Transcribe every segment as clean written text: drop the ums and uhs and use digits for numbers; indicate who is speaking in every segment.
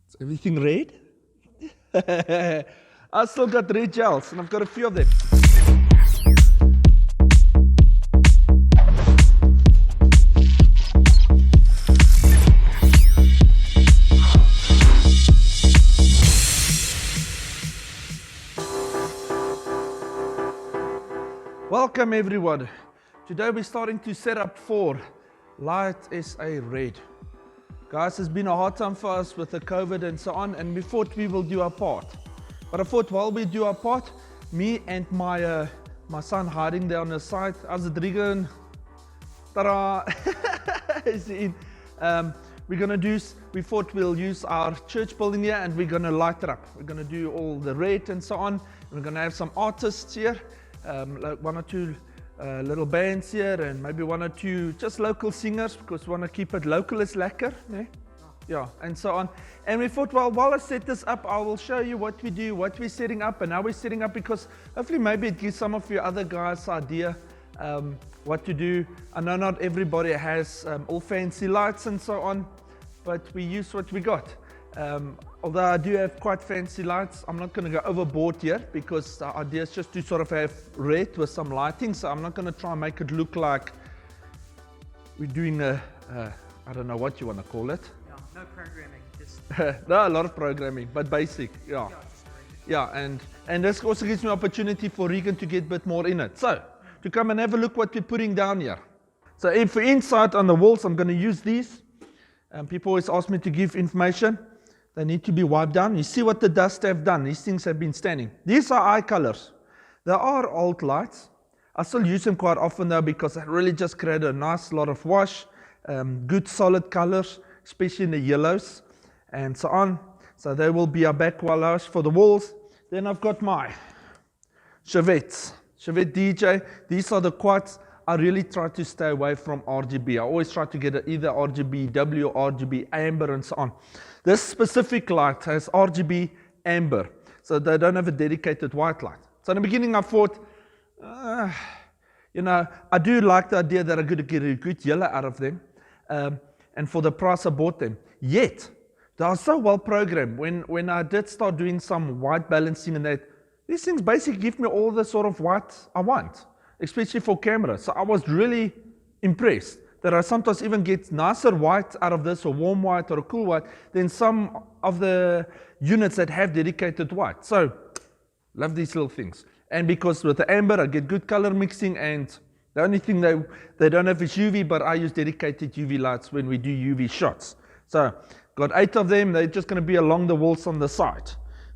Speaker 1: Is everything red? I still got red gels, and I've got a few of them. Welcome everyone. Today we're starting to set up for LightSaRed. Guys, it's been a hard time for us with the COVID and so on, and we thought we will do our part. But I thought while we do our part, me and my son hiding there on the side, how's it going? Ta-da! Is he in? We thought we'll use our church building here and we're gonna light it up. We're gonna do all the red and so on. We're gonna have some artists here. Like one or two little bands here, and maybe one or two just local singers, because we want to keep it local is lekker, né? Yeah, and so on. And we thought, well, while I set this up, I will show you what we do, what we're setting up, and how we're setting up, because hopefully maybe it gives some of you other guys idea what to do. I know not everybody has all fancy lights and so on, but we use what we got. Although I do have quite fancy lights, I'm not going to go overboard here, because the idea is just to sort of have red with some lighting, so I'm not going to try and make it look like we're doing I don't know what you want to call it.
Speaker 2: Yeah, no programming, just...
Speaker 1: No, a lot of programming, but basic, yeah. Yeah, and this also gives me opportunity for Regan to get a bit more in it. So, to come and have a look what we're putting down here. So if for inside on the walls, I'm going to use these. People always ask me to give information. They need to be wiped down. You see what the dust have done. These things have been standing. These are eye colors. They are old lights. I still use them quite often though, because they really just create a nice lot of wash, good solid colors, especially in the yellows and so on. So they will be our backwash for the walls. Then I've got my Chevette DJ. These are the quads. I really try to stay away from RGB. I always try to get either RGB W, RGB amber and so on. This specific light has RGB amber, so they don't have a dedicated white light. So in the beginning I thought, you know, I do like the idea that I could get a good yellow out of them, and for the price I bought them. Yet, they are so well programmed. When I did start doing some white balancing and that, these things basically give me all the sort of white I want, especially for camera. So I was really impressed that I sometimes even get nicer white out of this, or warm white or a cool white, than some of the units that have dedicated white. So, love these little things. And because with the amber, I get good color mixing, and the only thing they don't have is UV, but I use dedicated UV lights when we do UV shots. So, got 8 of them. They're just going to be along the walls on the side.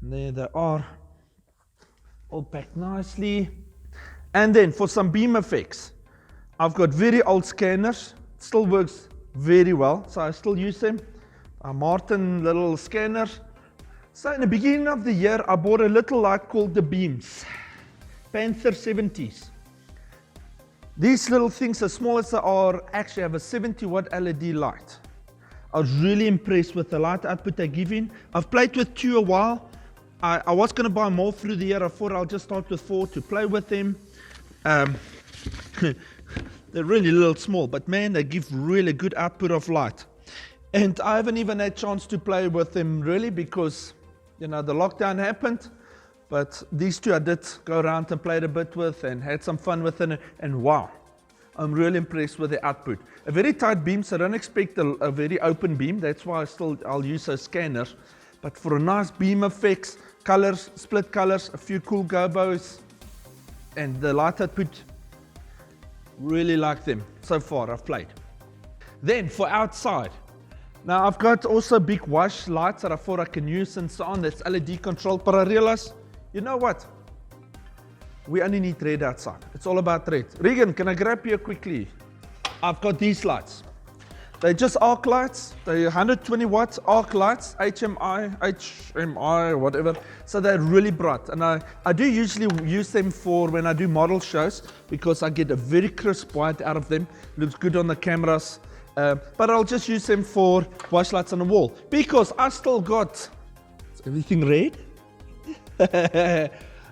Speaker 1: And there they are, all packed nicely. And then for some beam effects, I've got very old scanners, still works very well, so I still use them. A Martin little scanner. So in the beginning of the year, I bought a little light called the Beams, Panther 70s. These little things, as small as they are, actually have a 70 watt LED light. I was really impressed with the light output they give in. I've played with 2 a while. I was going to buy more through the year. I thought I'll just start with 4 to play with them. They're really little small, but man, they give really good output of light. And I haven't even had a chance to play with them really, because, you know, the lockdown happened. But these 2 I did go around and played a bit with and had some fun with it. And wow, I'm really impressed with the output. A very tight beam, so I don't expect a very open beam. That's why I'll use a scanner. But for a nice beam effects, colors, split colors, a few cool gobos, and the light output, really like them so far. I've played. Then for outside, now I've got also big wash lights that I thought I can use and so on. That's LED controlled, but I realized, you know what? We only need red outside. It's all about red. Regan, can I grab you quickly? I've got these lights. They're just arc lights. They're 120 watts arc lights, HMI, whatever. So they're really bright. And I do usually use them for when I do model shows, because I get a very crisp white out of them. Looks good on the cameras. But I'll just use them for wash lights on the wall, because I still got... Is everything red?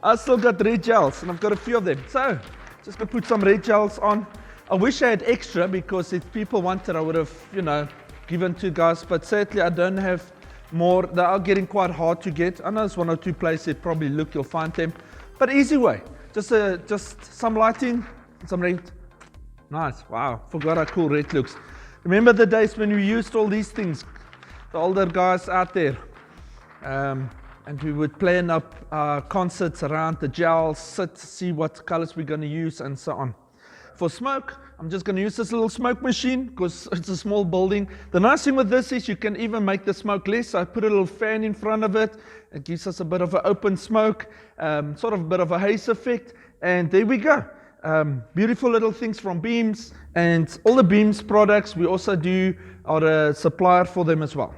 Speaker 1: I still got red gels, and I've got a few of them. So, just going to put some red gels on. I wish I had extra, because if people wanted, I would have, you know, given to guys, but sadly I don't have They are getting quite hard to get. I know there's 1 or 2 places probably look, you'll find them. But easy way, just some lighting, some red. Nice, wow, forgot how cool red looks. Remember the days when we used all these things, the older guys out there, and we would plan up concerts around the gels, sit, see what colors we're going to use and so on. For smoke, I'm just going to use this little smoke machine because it's a small building. The nice thing with this is you can even make the smoke less. So I put a little fan in front of it. It gives us a bit of an open smoke, sort of a bit of a haze effect. And there we go. Beautiful little things from Beams. And all the Beams products we also are a supplier for them as well.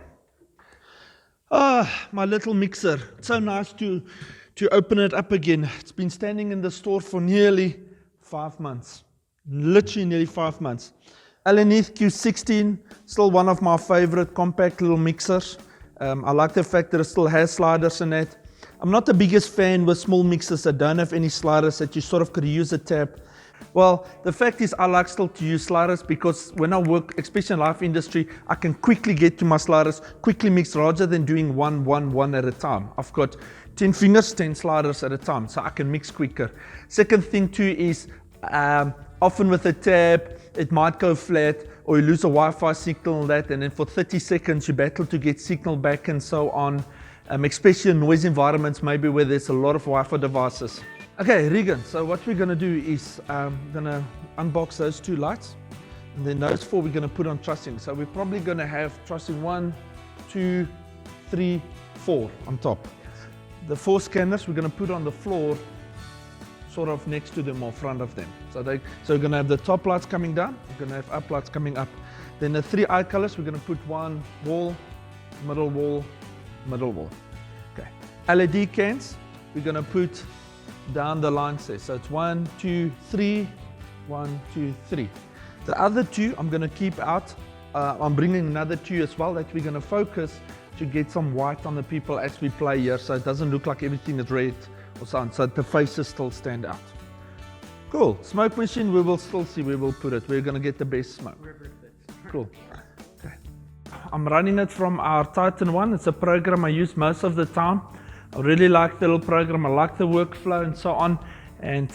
Speaker 1: My little mixer. It's so nice to open it up again. It's been standing in the store for nearly 5 months. Literally nearly 5 months. Alaneath Q16, still one of my favorite compact little mixers. I like the fact that it still has sliders in it. I'm not the biggest fan with small mixers that don't have any sliders, that you sort of could use a tab. Well, the fact is I like still to use sliders because when I work, especially in live industry, I can quickly get to my sliders, quickly mix rather than doing one at a time. I've got 10 fingers, 10 sliders at a time, so I can mix quicker. Second thing too is often with a tab, it might go flat or you lose a Wi-Fi signal and that, and then for 30 seconds you battle to get signal back and so on, especially in noise environments, maybe where there's a lot of Wi-Fi devices. Okay, Regan, so what we're going to do is going to unbox those 2 lights, and then those 4 we're going to put on trussing. So we're probably going to have trussing 1, 2, 3, 4 on top. The 4 scanners we're going to put on the floor, sort of next to them or front of them. So we're going to have the top lights coming down, we're going to have up lights coming up. Then the 3 eye colors, we're going to put one wall, middle wall, middle wall. Okay. LED cans, we're going to put down the lines there. So it's 1, 2, 3, 1, 2, 3. The other 2 I'm going to keep out. I'm bringing another 2 as well that we're going to focus to get some white on the people as we play here, so it doesn't look like everything is red or something, so the faces still stand out. Cool. Smoke machine, we will still see where we'll put it. We're going to get the best smoke.
Speaker 2: Wherever it fits.
Speaker 1: Cool. Okay. I'm running it from our Titan 1. It's a program I use most of the time. I really like the little program. I like the workflow and so on. And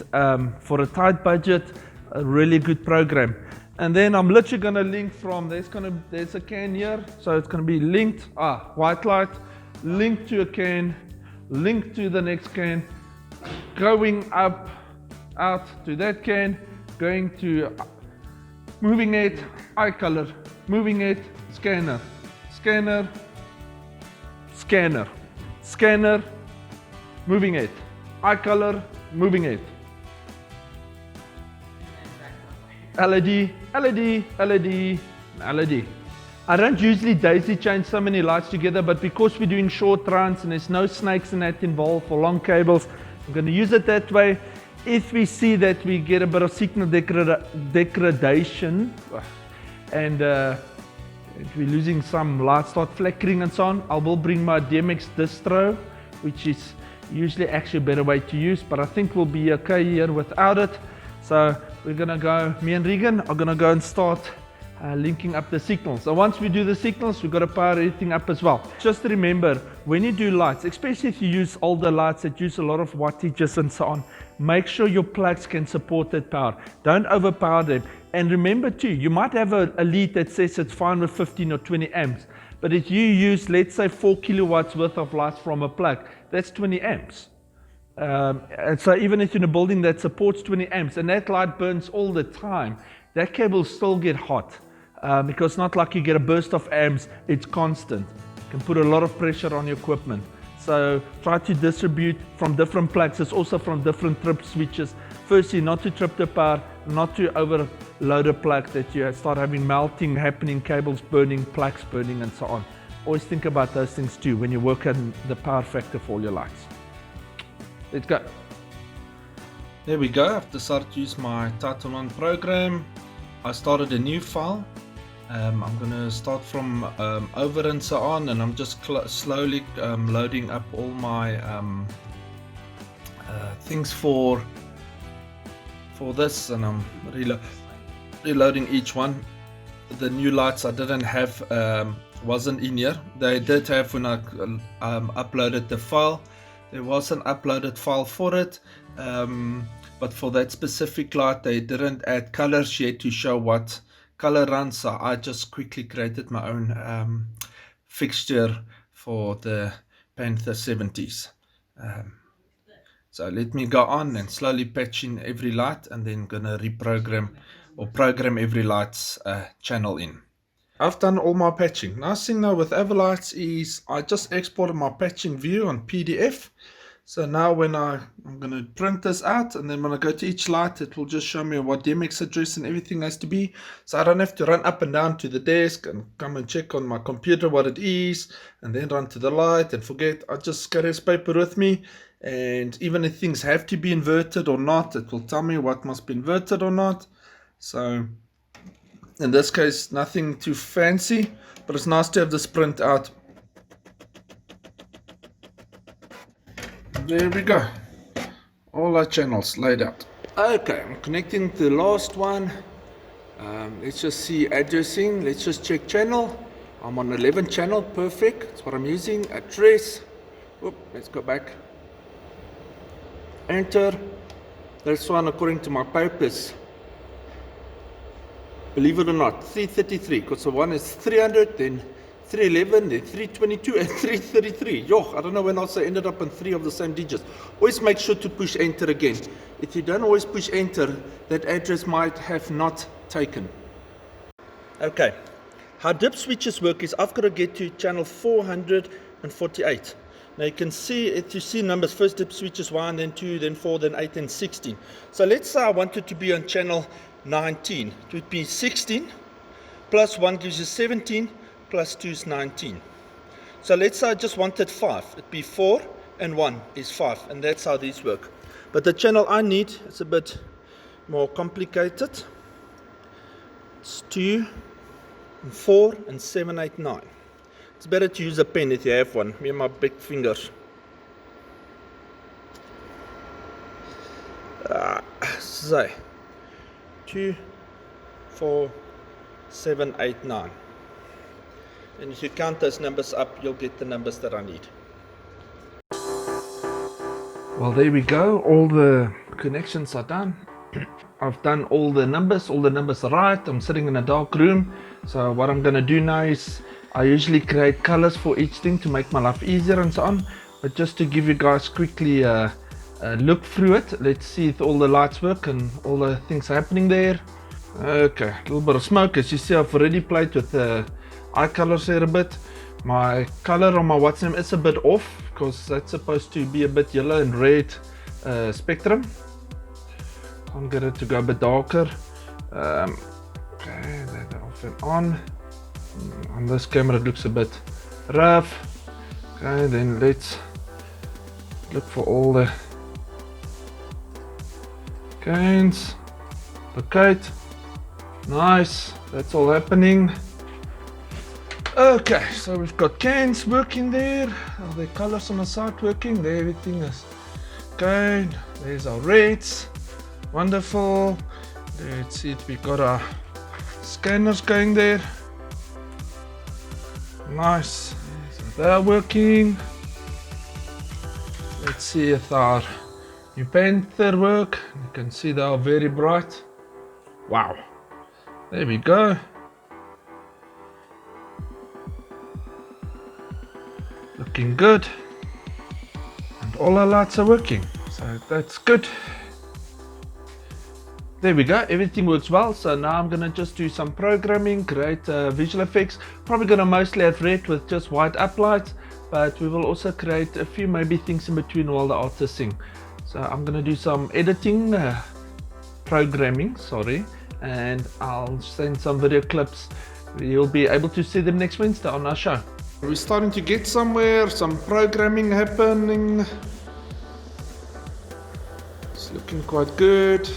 Speaker 1: for a tight budget, a really good program. And then I'm literally going to link from, there's a can here. So it's going to be linked, white light, linked to a can, linked to the next can, going up, out to that can, going to, moving it, eye color, moving it, scanner, scanner, scanner, scanner, moving it, eye color, moving it. LED, LED, LED, LED. I don't usually daisy chain so many lights together, but because we're doing short runs and there's no snakes in that involved for long cables, I'm going to use it that way. If we see that we get a bit of signal degradation and we're losing some lights, start flickering and so on, I will bring my DMX distro, which is usually actually a better way to use, but I think we'll be okay here without it. So we're going to go, me and Regan are going to go and start linking up the signals. So once we do the signals, we've got to power everything up as well. Just remember, when you do lights, especially if you use older lights that use a lot of wattages and so on, make sure your plugs can support that power. Don't overpower them. And remember too, you might have a lead that says it's fine with 15 or 20 amps. But if you use, let's say 4 kilowatts worth of lights from a plug, that's 20 amps. And so even if you're in a building that supports 20 amps and that light burns all the time, that cable will still get hot. Because it's not like you get a burst of amps, it's constant. You can put a lot of pressure on your equipment. So try to distribute from different plugs, it's also from different trip switches. Firstly, not to trip the power, not to overload a plug that you start having melting happening, cables burning, plugs burning and so on. Always think about those things too when you work on the power factor for all your lights. Let's go. There we go, I've decided to use my Titan 1 program. I started a new file. I'm going to start from over and so on, and I'm just slowly loading up all my things for this, and I'm reloading each one. The new lights, I didn't have wasn't in here. They did have when I uploaded the file. There was an uploaded file for it, but for that specific light they didn't add colors yet to show what color runs, so I just quickly created my own fixture for the Panther 70s. So let me go on and slowly patch in every light, and then gonna reprogram or program every light's channel in. I've done all my patching. Nice thing now with Everlights is I just exported my patching view on PDF. So now when I'm going to print this out, and then when I go to each light, it will just show me what DMX address and everything has to be. So I don't have to run up and down to the desk and come and check on my computer what it is, and then run to the light and forget. I just carry this paper with me, and even if things have to be inverted or not, it will tell me what must be inverted or not. So in this case, nothing too fancy, but it's nice to have this print out. There we go. All our channels laid out. Okay, I'm connecting to the last one. Let's just see addressing. Let's just check channel. I'm on 11 channel, perfect. That's what I'm using. Address. Oop, let's go back. Enter. This one, according to my papers, believe it or not, 333, because the one is 300, then 311, then 322, and 333. Yo, I don't know when else I ended up on 3 of the same digits. Always make sure to push enter again. If you don't always push enter, that address might have not taken. Okay, how dip switches work is I've got to get to channel 448. Now you can see, if you see numbers, first dip switch is 1, then 2, then 4, then 8, then 16. So let's say I wanted to be on channel 19. It would be 16, plus 1 gives you 17, plus 2 is 19. So let's say I just wanted 5. It'd be 4 and 1 is 5, and that's how these work. But the channel I need is a bit more complicated. It's 2, and 4, and 7, 8, 9. It's better to use a pen if you have one. Me and my big fingers. So 2, 4, 7, 8, 9. And if you count those numbers up, you'll get the numbers that I need. Well, there we go. All the connections are done. I've done all the numbers are right. I'm sitting in a dark room. So what I'm going to do now is I usually create colors for each thing to make my life easier and so on. But just to give you guys quickly a look through it, let's see if all the lights work and all the things happening there. Okay, a little bit of smoke. As you see, I've already played with the eye colors here a bit. My color on my WhatsApp is a bit off because that's supposed to be a bit yellow and red spectrum. I'll get it to go a bit darker. Okay, that's off and on. On this camera it looks a bit rough. Okay, then let's look for all the gains. Locate. Nice, that's all happening. Okay, so we've got cans working there. Are the colors on the side working? There, everything is okay. There's our reds. Wonderful. Let's see if we got our scanners going there. Nice. So they're working. Let's see if our new Panther work. You can see they are very bright. Wow. There we go. Looking good. And all our lights are working. So that's good. There we go, everything works well. So now I'm gonna just do some programming, create visual effects. Probably gonna mostly have red with just white uplights, but we will also create a few maybe things in between while the artists sing. So I'm gonna do some editing, programming, sorry, and I'll send some video clips. You'll be able to see them next Wednesday on our show. We're starting to get somewhere, some programming happening. It's looking quite good.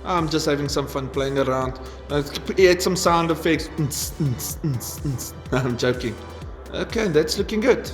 Speaker 1: I'm just having some fun playing around. Add some sound effects. No, I'm joking. Okay, that's looking good.